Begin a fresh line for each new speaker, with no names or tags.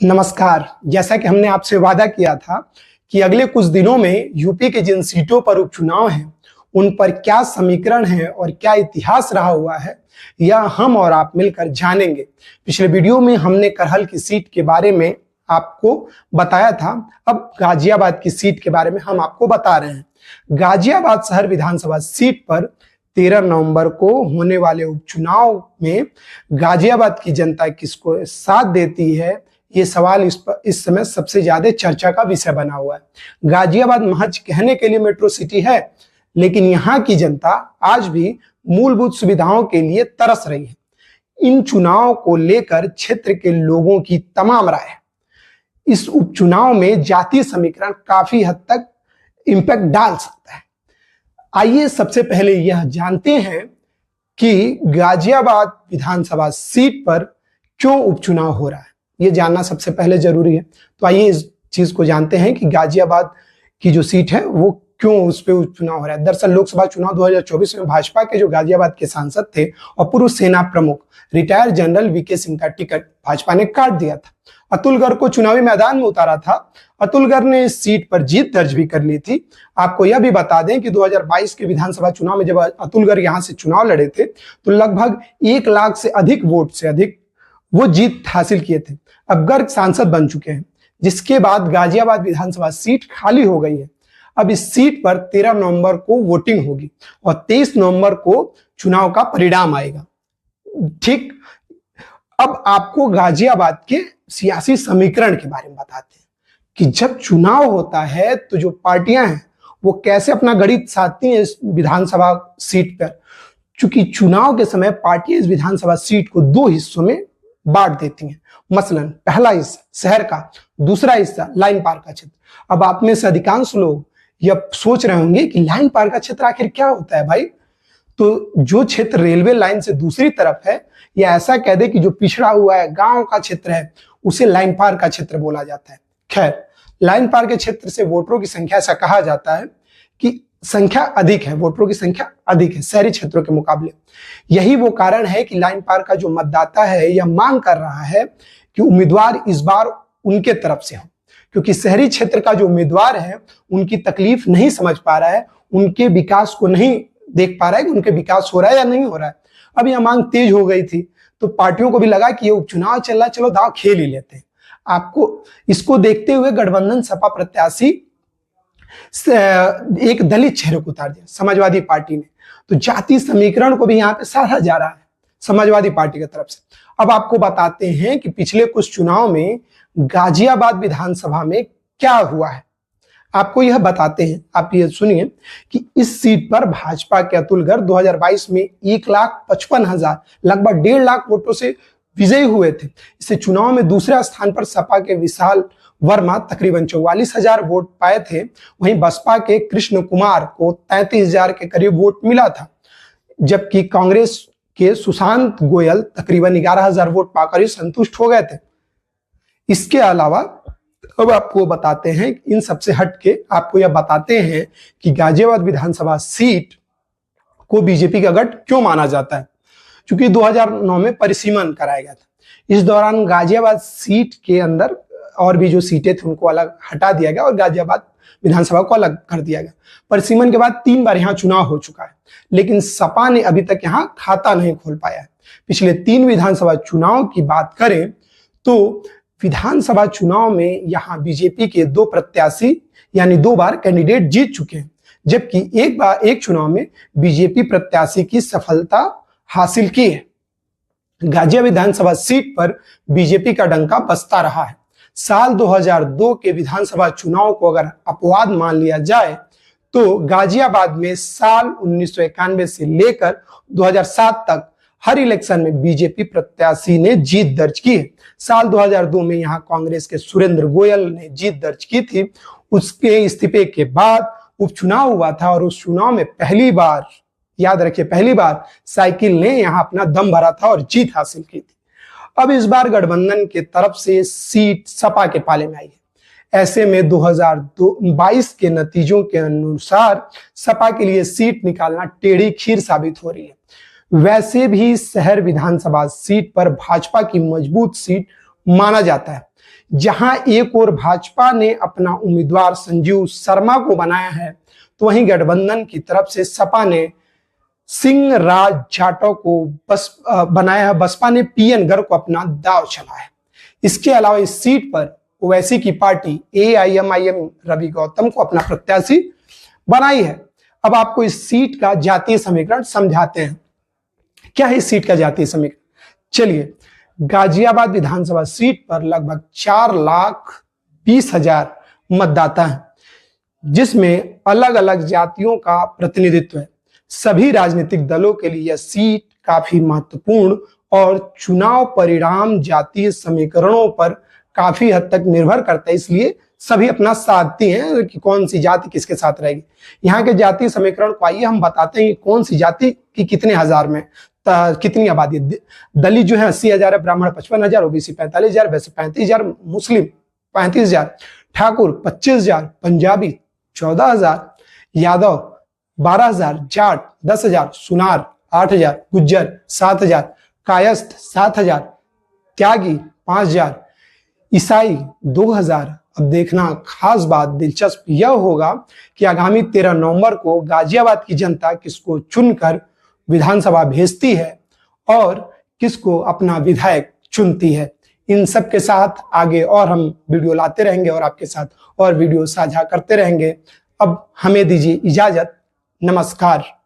नमस्कार। जैसा कि हमने आपसे वादा किया था कि अगले कुछ दिनों में यूपी के जिन सीटों पर उपचुनाव हैं उन पर क्या समीकरण है और क्या इतिहास रहा हुआ है, यह हम और आप मिलकर जानेंगे। पिछले वीडियो में हमने करहल की सीट के बारे में आपको बताया था। अब गाजियाबाद की सीट के बारे में हम आपको बता रहे हैं। गाजियाबाद शहर विधानसभा सीट पर 13 नवंबर को होने वाले उपचुनाव में गाजियाबाद की जनता किसको साथ देती है, ये सवाल इस समय सबसे ज्यादा चर्चा का विषय बना हुआ है। गाजियाबाद महज कहने के लिए मेट्रो सिटी है, लेकिन यहाँ की जनता आज भी मूलभूत सुविधाओं के लिए तरस रही है। इन चुनाव को लेकर क्षेत्र के लोगों की तमाम राय है। इस उपचुनाव में जातीय समीकरण काफी हद तक इंपैक्ट डाल सकता है। आइए सबसे पहले यह जानते हैं कि गाजियाबाद विधानसभा सीट पर क्यों उपचुनाव हो रहा है। ये जानना सबसे पहले जरूरी है। तो आइए इस चीज को जानते हैं कि गाजियाबाद की जो सीट है वो क्यों उस पर उपचुनाव हो रहा है। दरअसल लोकसभा चुनाव 2024 में भाजपा के जो गाजियाबाद के सांसद थे और पूर्व सेना प्रमुख रिटायर जनरल वीके सिंह का टिकट भाजपा ने काट दिया था। अतुल गर्ग को चुनावी मैदान में उतारा था। अतुल गर्ग ने इस सीट पर जीत दर्ज भी कर ली थी। आपको यह भी बता दें कि 2022 के विधानसभा चुनाव में जब अतुल गर्ग यहां से चुनाव लड़े थे तो लगभग 1 लाख से अधिक वोट से अधिक वो जीत हासिल किए थे। अब गर्ग सांसद बन चुके हैं, जिसके बाद गाजियाबाद विधानसभा सीट खाली हो गई है। अब इस सीट पर 13 नवंबर को वोटिंग होगी और 23 नवंबर को चुनाव का परिणाम आएगा। ठीक, अब आपको गाजियाबाद के सियासी समीकरण के बारे में बताते हैं कि जब चुनाव होता है तो जो पार्टियां हैं वो कैसे अपना गणित साधती हैं इस विधानसभा सीट पर। चूंकि चुनाव के समय पार्टियां इस विधानसभा सीट को 2 हिस्सों में बांट देती हैं। मसलन पहला हिस्सा शहर का, दूसरा हिस्सा लाइन पार का क्षेत्र। अब आप में से अधिकांश लोग यह सोच रहे होंगे कि लाइन पार का क्षेत्र आखिर क्या होता है भाई। तो जो क्षेत्र रेलवे लाइन से दूसरी तरफ है, या ऐसा कह दे कि जो पिछड़ा हुआ है गांव का क्षेत्र है, उसे लाइन पार का क्षेत्र बोला जाता है। खैर, लाइन पार के क्षेत्र से वोटरों की संख्या, ऐसा कहा जाता है कि संख्या अधिक है, वोटरों की संख्या अधिक है शहरी क्षेत्रों के मुकाबले। यही वो कारण है कि लाइन पार का जो मतदाता है यह मांग कर रहा है कि उम्मीदवार इस बार उनके तरफ से हो, क्योंकि शहरी क्षेत्र का जो उम्मीदवार है उनकी तकलीफ नहीं समझ पा रहा है, उनके विकास को नहीं देख पा रहा है कि उनके विकास हो रहा है या नहीं हो रहा है। अब यह मांग तेज हो गई थी तो पार्टियों को भी लगा कि ये उपचुनाव चल रहा है, चलो दांव खेल ही लेते हैं। आपको इसको देखते हुए गठबंधन सपा प्रत्याशी एक दलित चेहरे को उतार दिया, समाजवादी पार्टी ने। तो जातीय समीकरण को भी यहाँ पे साधा जा रहा है समाजवादी पार्टी की तरफ से। अब आपको बताते हैं कि पिछले कुछ चुनाव में गाजियाबाद विधानसभा में क्या हुआ है। आपको यह बताते हैं, आप ये सुनिए कि इस सीट पर भाजपा के अतुल गर्ग 2022 में 1,55,000 लगभग 1.5 लाख वोटों से विजयी हुए थे। इससे चुनाव में दूसरे स्थान पर सपा के विशाल वर्मा तकरीबन 44,000 वोट पाए थे। वहीं बसपा के कृष्ण कुमार को 33,000 के करीब वोट मिला था, जबकि कांग्रेस के सुशांत गोयल तकरीबन 11,000 वोट पाकर ही संतुष्ट हो गए थे। इसके अलावा अब आपको बताते हैं, इन सबसे हटके आपको यह बताते हैं कि गाजियाबाद विधानसभा सीट को बीजेपी का गढ़ क्यों माना जाता है। क्योंकि 2009 में परिसीमन कराया गया था। इस दौरान गाजियाबाद सीट के अंदर और भी जो सीटें थी उनको अलग हटा दिया गया और गाजियाबाद विधानसभा को अलग कर दिया गया। परिसीमन के बाद 3 बार यहाँ चुनाव हो चुका है, लेकिन सपा ने अभी तक यहाँ खाता नहीं खोल पाया है। पिछले 3 विधानसभा चुनाव की बात करें तो विधानसभा चुनाव में यहाँ बीजेपी के 2 प्रत्याशी यानी 2 बार कैंडिडेट जीत चुके हैं, जबकि एक चुनाव में बीजेपी प्रत्याशी की सफलता हासिल की है। गाजियाबाद विधानसभा सीट पर बीजेपी का डंका बजता रहा है। साल 2002 के विधानसभा चुनाव को अगर अपवाद मान लिया जाए तो गाजियाबाद में साल 1991 से लेकर 2007 तक हर इलेक्शन में बीजेपी प्रत्याशी ने जीत दर्ज की है। साल 2002 में यहां कांग्रेस के सुरेंद्र गोयल ने जीत दर्ज की थी। उसके इस्तीफे के बाद उपचुनाव हुआ था और उस चुनाव में पहली बार, याद रखिए, पहली बार साइकिल ने यहां अपना दम भरा था और जीत हासिल की थी। अब इस बार गठबंधन के तरफ से सीट सपा के पाले में आई है। ऐसे में 2022 के नतीजों के अनुसार सपा के लिए सीट निकालना टेढ़ी खीर साबित हो रही है। वैसे भी शहर विधानसभा सीट पर भाजपा की मजबूत सीट माना जाता है, जहां एक ओर भाजपा ने अपना उम्मीदवार संजीव शर्मा को बनाया है, तो वहीं गठबंधन की तरफ से सपा ने सिंह राज जाटव को बनाया है। बसपा ने पीएन गर्ग को अपना दाव चला है। इसके अलावा इस सीट पर ओवैसी की पार्टी एआईएमआईएम रवि गौतम को अपना प्रत्याशी बनाई है। अब आपको इस सीट का जातीय समीकरण समझाते हैं। क्या है इस सीट का जातीय समीकरण? चलिए, गाजियाबाद विधानसभा सीट पर लगभग 4,20,000 मतदाता हैं, जिसमें अलग अलग जातियों का प्रतिनिधित्व है। सभी राजनीतिक दलों के लिए यह सीट काफी महत्वपूर्ण और चुनाव परिणाम जातीय समीकरणों पर काफी हद तक निर्भर करता है, इसलिए सभी अपना साधती हैं कि कौन सी जाति किसके साथ रहेगी। यहाँ के जातीय समीकरण को आइए हम बताते हैं कि कौन सी जाति की कितने हजार में कितनी आबादी। दलित जो है 80,000 है, ब्राह्मण 55,000, ओबीसी 45,000, वैसे 35,000, मुस्लिम 35,000, ठाकुर 25,000, पंजाबी 14,000, यादव 12,000, जाट 10,000, सुनार 8,000, गुज्जर 7,000, कायस्थ 7,000, त्यागी 5,000, ईसाई 2,000। अब देखना खास बात दिलचस्प यह होगा कि आगामी 13 नवंबर को गाजियाबाद की जनता किसको चुनकर विधानसभा भेजती है और किसको अपना विधायक चुनती है। इन सब के साथ आगे और हम वीडियो लाते रहेंगे और आपके साथ और वीडियो साझा करते रहेंगे। अब हमें दीजिए इजाजत। नमस्कार।